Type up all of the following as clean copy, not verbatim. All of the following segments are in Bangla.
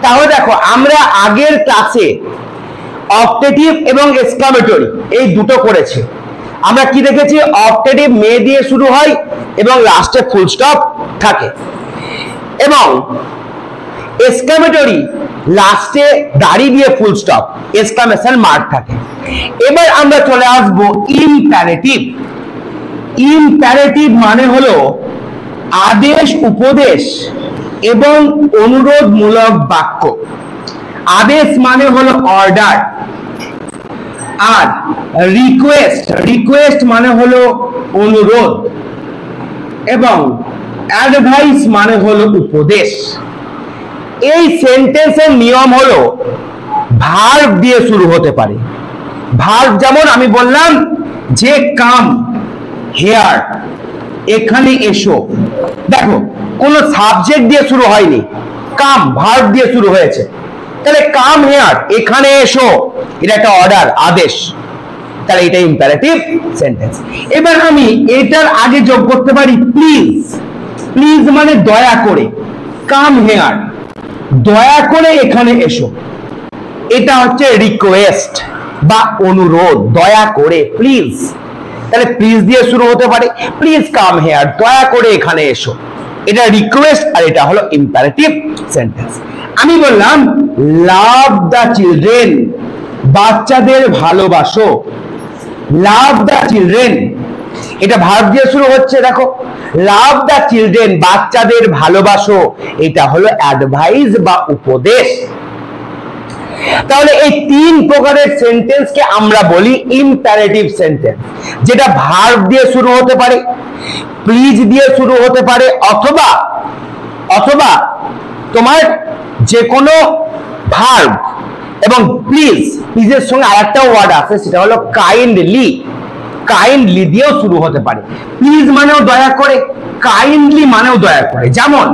তাহলে দেখো আমরা আগের ক্লাসে অপটেটিভ এবং এক্সক্লামেটরি এই দুটো করেছি। আমরা কি দেখেছি? অপটেটিভ মে দিয়ে শুরু হয় এবং লাস্টে ফুল স্টপ থাকে, এবং এক্সক্লামেটরি লাস্টে দাড়ি দিয়ে ফুল স্টপ এক্সক্লামেশন মার্ক থাকে। এবার আমরা চলে আসবো ইম্পারেটিভ। ইম্পারেটিভ মানে হলো আদেশ, উপদেশ এবং অনুরোধমূলক বাক্য। আদেশ মানে হলো অর্ডার, আর রিকোয়েস্ট মানে হলো অনুরোধ, এবং অ্যাডভাইস মানে হলো উপদেশ। এই সেন্টেন্সের নিয়ম হলো ভার্ব দিয়ে শুরু হতে পারে। ভার্ব যেমন আমি বললাম যে কাম হেয়ার, এখানে এসো। দেখো কোন সাবজেক্ট দিয়ে শুরু হয়নি, কাম ভার্ব দিয়ে শুরু হয়েছে। তাহলে কাম হেয়ার, এখানে এসো, এটা একটা অর্ডার, আদেশ। তাহলে এটা ইম্পারেটিভ সেন্টেন্স। এবার আমি এটার আগে যোগ করতে পারি প্লিজ। প্লিজ মানে দয়া করে, কাম হেয়ার, দয়া করে এখানে এসো। এটা হচ্ছে রিকোয়েস্ট বা অনুরোধ, দয়া করে, প্লিজ। তাহলে প্লিজ দিয়ে শুরু হতে পারে, প্লিজ কাম হেয়ার, দয়া করে এখানে এসো। এটা রিকোয়েস্ট, আর এটা হলো ইম্পারেটিভ সেন্টেন্স। আমি বললাম লাভ দ্য চিলড্রেন, বাচ্চাদের ভালোবাসো। লাভ দ্য চিলড্রেন, এটা ভার্ব দিয়ে শুরু হচ্ছে। দেখো লাভ দ্য চিলড্রেন, বাচ্চাদের ভালোবাসো, এটা হলো অ্যাডভাইস বা উপদেশ। তাহলে এই তিন প্রকারের সেন্টেন্সকে আমরা বলি ইম্পারেটিভ সেন্টেন্স, যেটা ভার্ব দিয়ে শুরু হতে পারে, প্লিজ দিয়ে শুরু হতে পারে, অথবা তোমার যে কোনো ভার্ব এবং প্লিজের সঙ্গে আরেকটা ওয়ার্ড আছে, সেটা হলো কাইন্ডলি। কাইন্ডলি দিয়েও শুরু হতে পারে। প্লিজ মানেও দয়া করে, কাইন্ডলি মানেও দয়া করে। যেমন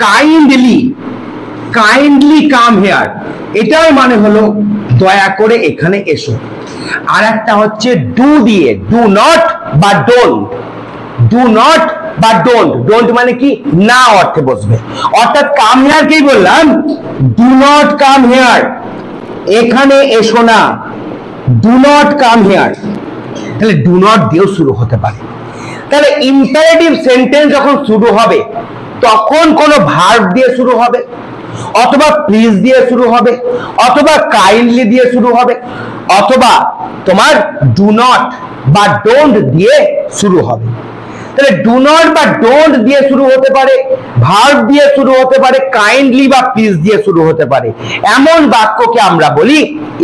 কাইন্ডলি কাম হেয়ার, এটাও মানে হলো দয়া করে এখানে এসো। আর একটা হচ্ছে ডু দিয়ে, ডু নট বা ডোন্ট। ডু নট বা ডোন্ট, ডোন্ট মানে কি না অর্থে বসবে। অর্থাৎ কাম হেয়ার কি বললাম, ডু নট কাম হেয়ার, এখানে এসো না, ডু নট কাম হেয়ার। তাহলে ডু নট দিয়েও শুরু হতে পারে। তাহলে ইম্পারেটিভ সেন্টেন্স যখন শুরু হবে তখন কোনো ভার্ব দিয়ে শুরু হবে, অথবা প্লিজ দিয়ে শুরু হবে, অথবা কাইন্ডলি দিয়ে শুরু হবে, অথবা তোমার ডু নট বা ডোন্ট দিয়ে শুরু হবে। তাহলে ডু নট বা ডোন্ট দিয়ে শুরু হতে পারে, ভার্ব দিয়ে শুরু হতে পারে, কাইন্ডলি বা প্লিজ দিয়ে শুরু হতে পারে। এমন বাক্যকে আমরা বলি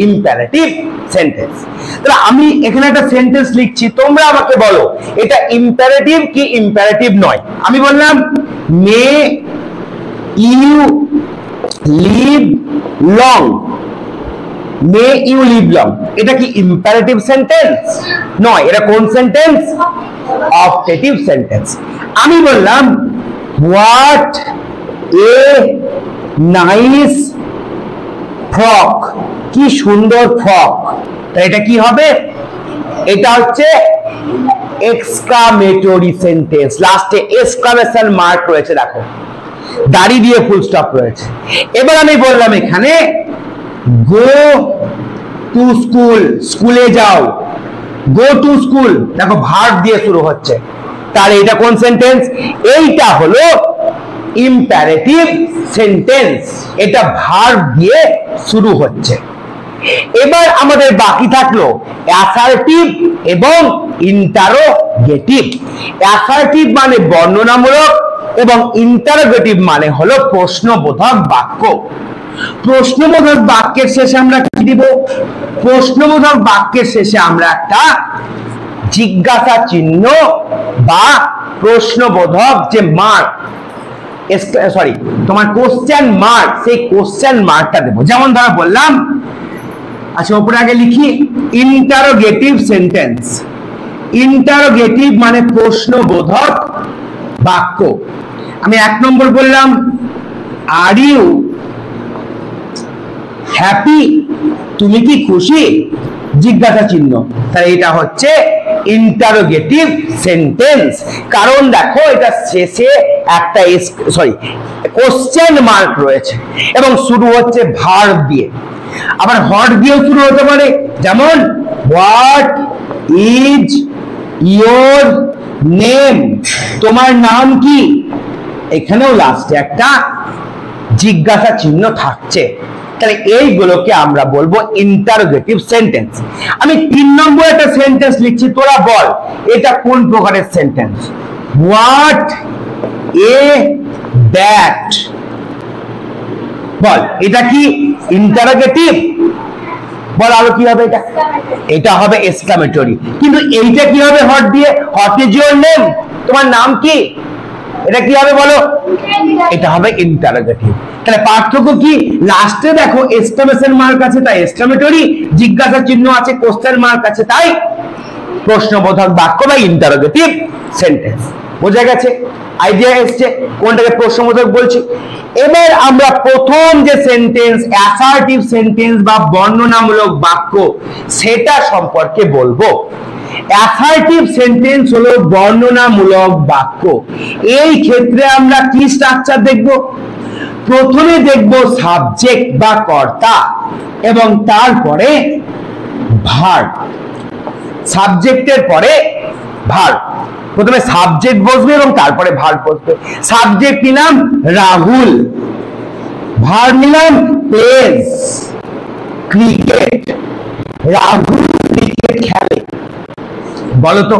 ইম্পারেটিভ সেন্টেন্স। তাহলে আমি এখানে একটা সেন্টেন্স লিখছি, তোমরা আমাকে বলো এটা ইম্পারেটিভ কি ইম্পারেটিভ নয়। আমি বললাম may you live long, may you live long, এটা কি ইম্পারেটিভ সেন্টেন্স? নয়। এটা কোন সেন্টেন্স? Optative sentence. আমি বললাম হোয়াট এ নাইস ফ্রক, কি সুন্দর ফ্রক, এটা কি হবে? এটা হচ্ছে এক্সক্লামেটরি সেন্টেন্স। লাস্টে এক্সক্লামেশন মার্ক রয়েছে, দেখো দাড়ি দিয়ে ফুল স্টপ রয়েছে। এবার আমি বললাম এখানে গো টু স্কুল, স্কুলে যাও, গো টু স্কুল, দেখো ভার্ব দিয়ে শুরু হচ্ছে। তাহলে এটা কোন সেন্টেন্স? এইটা হলো ইম্পারেটিভ সেন্টেন্স, এটা ভার্ব দিয়ে শুরু হচ্ছে। এবার আমাদের বাকি থাকলো অ্যাসার্টিভ এবং ইন্টারোগেটিভ। অ্যাসার্টিভ মানে বর্ণনামূলক এবং ইন্টারোগেটিভ মানে হলো প্রশ্নবোধক বাক্য। প্রশ্নবোধক বাক্যের শেষে আমরা কি দিব? প্রশ্নবোধক বাক্যের শেষে আমরা একটা জিজ্ঞাসা চিহ্ন বা প্রশ্নবোধক যে মার্ক, তোমার কোশ্চেন মার্ক, সেই কোশ্চেন মার্কটা দেবো। যেমন ধরো বললাম, আচ্ছা উপরে আগে লিখি ইন্টারোগেটিভ সেন্টেন্স। ইন্টারোগেটিভ মানে প্রশ্নবোধক বাক্য। আমি 1 নম্বর বললাম আর ইউ হ্যাপি, তুমি কি খুশি, জিজ্ঞাসা চিহ্ন। তাহলে এটা হচ্ছে ইন্টারোগেটিভ সেন্টেন্স। কারণ দেখো এটা শেষে একটা কোশ্চেন মার্ক রয়েছে এবং শুরু হচ্ছে ভার্ব দিয়ে। আবার হট দিয়েও শুরু হতে পারে, যেমন হোয়াট ইজ ইয়োর নেম, তোমার নাম কি। এখানেও লাস্টে একটা জিজ্ঞাসা চিহ্ন থাকছে। তাহলে এইগুলোকে আমরা বলবো ইন্টারোগেটিভ সেন্টেন্স। আমি 3 নম্বর একটা সেন্টেন্স লিখছি, তোরা বল এটা কোন প্রকারের সেন্টেন্স। হোয়াট এ ব্যাট, বল এটা কি ইন্টারোগেটিভ? বল আরো কি হবে? এটা এটা হবে এক্সক্লামেটরি। কিন্তু এইটা কি হবে হট দিয়ে? হোয়াট ইজ ইওর নেম, তোমার নাম কি, এটা কি হবে বলো? এটা হবে ইন্টারোগেটিভ। তাহলে পার্থক্য কি? লাস্টে দেখো এক্সক্লামেশন মার্ক আছে তাই এক্সক্লামেটরি, জিজ্ঞাসা চিহ্ন আছে কোশ্চেন মার্ক আছে তাই প্রশ্নবোধক বাক্য বা ইন্টারোগেটিভ সেন্টেন্স। বোঝা গেছে? আইডিয়া এসছে কোনটাকে প্রশ্নবোধক বলছি। এবার আমরা প্রথম যে সেন্টেন্স অ্যাসার্টিভ সেন্টেন্স বা বর্ণনামূলক বাক্য সেটা সম্পর্কে বলবো। অ্যাসার্টিভ সেন্টেন্স হলো বর্ণনামূলক বাক্য। এই ক্ষেত্রে আমরা কি স্ট্রাকচার দেখব? প্রথমে দেখব সাবজেক্ট বা কর্তা এবং তারপরে ভার্ব। সাবজেক্টের পরে ভার্ব, প্রথমে সাবজেক্ট বসবে এবং তারপরে ভার্ব বসবে। সাবজেক্ট নিলাম রাহুল, ভার্ব নিলাম প্লেজ ক্রিকেট, রাহুল ক্রিকেট খেলে। বলতো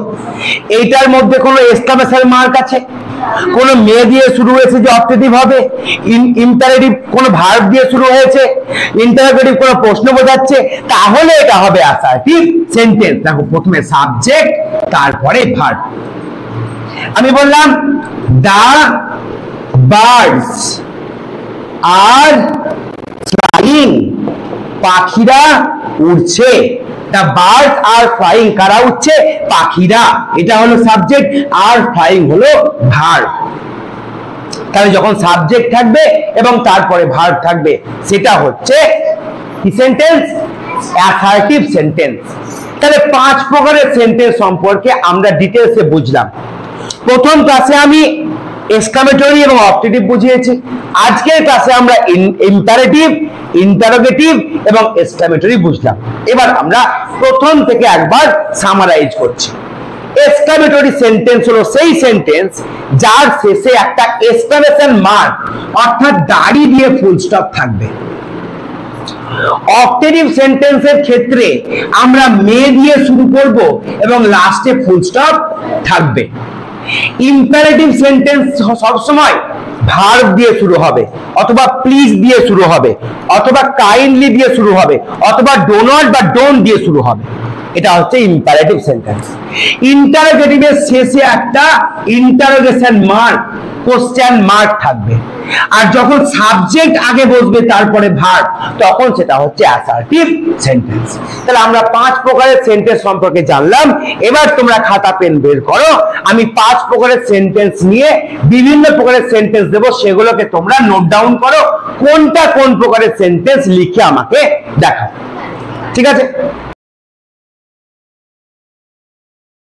এইটার মধ্যে কোনো এক্সক্লামেশন মার্ক আছে? কোন মেয়ে দিয়ে শুরু হয়েছে যে অবজেক্টিভ হবে? ইম্পারেটিভ কোন ভার্ব দিয়ে শুরু হয়েছে? ইন্টারোগেটিভ কোন প্রশ্ন বোঝাচ্ছে? তাহলে এটা হবে অ্যাসার্টিভ সেন্টেন্স। দেখো প্রথমে সাবজেক্ট তারপরে ভার্ব। আমি বললাম দা বার্ডস আর ফ্লাইং, পাখিরা উড়ছে। The birds are flying, কারা উঠছে? পাখিরা। এটা হলো সাবজেক্ট আর ফ্লাইং হলো ভার্ব। তাহলে যখন সাবজেক্ট থাকবে এবং তারপরে ভার্ব থাকবে সেটা হচ্ছে কি সেন্টেন্স? Assertive sentence. তাহলে 5 প্রকারের সেন্টেন্স সম্পর্কে আমরা ডিটেইলসে বুঝলাম। প্রথম ক্লাসে আমি এক্সক্লামেটরি এবং অবজেক্টিভ বুঝিয়েছি। আজকের ক্লাসে আমরা ইম্পারেটিভ, ইন্টারোগেটিভ এবং এক্সক্লামেটরি বুঝলাম। এবার আমরা প্রথম থেকে একবার সামারাইজ করছি। এক্সক্লামেটরি সেন্টেন্স হলো সেই সেন্টেন্স যার শেষে একটা এক্সক্লামেশন মার্ক অর্থাৎ দাড়ি দিয়ে ফুল স্টপ থাকবে। অবজেক্টিভ সেন্টেন্সের ক্ষেত্রে আমরা মে দিয়ে শুরু করব এবং লাস্টে ফুল স্টপ থাকবে। ইম্পারেটিভ সেন্টেন্স সবসময় ভার্ব দিয়ে শুরু হবে, অথবা প্লিজ দিয়ে শুরু হবে, অথবা কাইন্ডলি দিয়ে শুরু হবে, অথবা ডো নট বা ডোন্ট দিয়ে শুরু হবে। এটা হচ্ছে ইম্পারেটিভ সেন্টেন্স। ইন্টারোগেটিভের শেষে একটা ইন্টারোগেশন মার্ক, কোশ্চেন মার্ক থাকবে। আর যখন সাবজেক্ট আগে বসবে তারপরে ভার্ব, তখন সেটা হচ্ছে অ্যাসার্টিভ সেন্টেন্স। তাহলে আমরা 5 প্রকারের সেন্টেন্স সম্পর্কে জানলাম। এবার তোমরা খাতা পেন বের করো, আমি 5 প্রকারের সেন্টেন্স নিয়ে বিভিন্ন প্রকারের সেন্টেন্স দেব, সেগুলোকে তোমরা নোট ডাউন করো, কোনটা কোন প্রকারের সেন্টেন্স লিখে আমাকে দেখাও। ঠিক আছে?